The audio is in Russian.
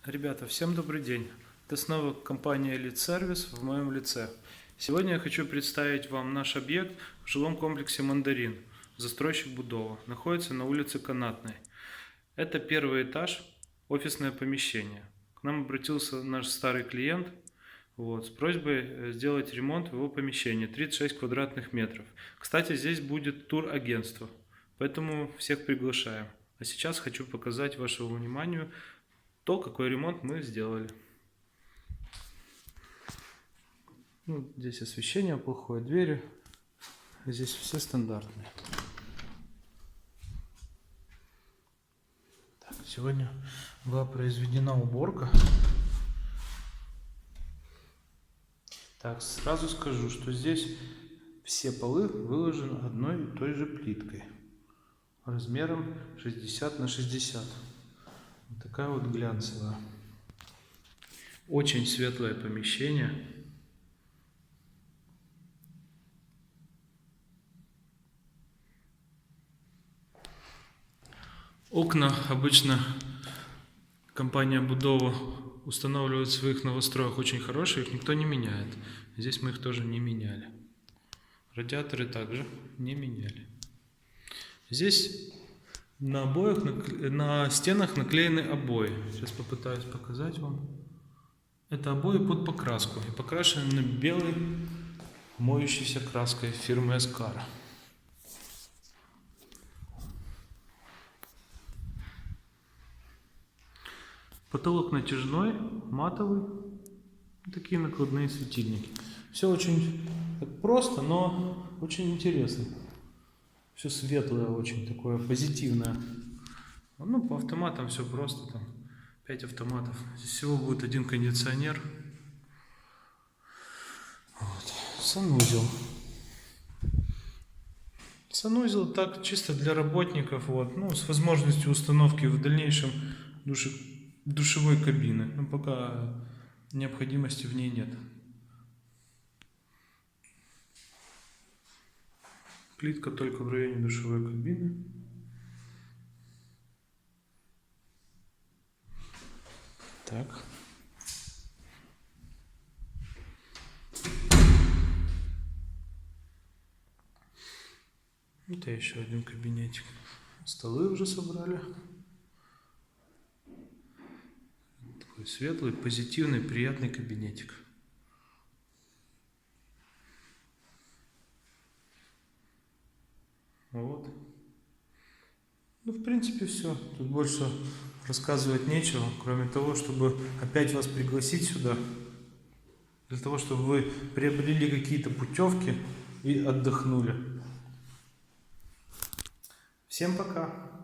Ребята, всем добрый день. Это снова компания Elite Service в моем лице. Сегодня я хочу представить вам наш объект в жилом комплексе «Мандарин». Застройщик Будова. Находится на улице Канатной. Это первый этаж, офисное помещение. К нам обратился наш старый клиент с просьбой сделать ремонт в его помещении. 36 квадратных метров. Кстати, здесь будет турагентство, поэтому всех приглашаем. А сейчас хочу показать вашему вниманию то, какой ремонт мы сделали. Здесь освещение плохое, двери. Здесь все стандартные. Так, сегодня была произведена уборка. Так, сразу скажу, что здесь все полы выложены одной и той же плиткой. Размером 60 на 60. Вот такая вот глянцевая. Очень светлое помещение. Окна обычно компания Будова устанавливает в своих новостроях очень хорошие, их никто не меняет. Здесь мы их тоже не меняли. Радиаторы также не меняли. Здесь на обоях, на стенах наклеены обои. Сейчас попытаюсь показать вам. Это обои под покраску. И покрашены белой моющейся краской фирмы Эскара. Потолок натяжной, матовый. Такие накладные светильники. Все очень просто, но очень интересно. Все светлое, очень такое позитивное. По автоматам все просто. Там 5 автоматов. Здесь всего будет один кондиционер. Санузел. Санузел так чисто для работников. С возможностью установки в дальнейшем душевой кабины. Но пока необходимости в ней нет. Плитка только в районе душевой кабины. Так. Это еще один кабинетик. Столы уже собрали. Такой светлый, позитивный, приятный кабинетик. В принципе, все. Тут больше рассказывать нечего, кроме того, чтобы опять вас пригласить сюда, для того, чтобы вы приобрели какие-то путевки и отдохнули. Всем пока!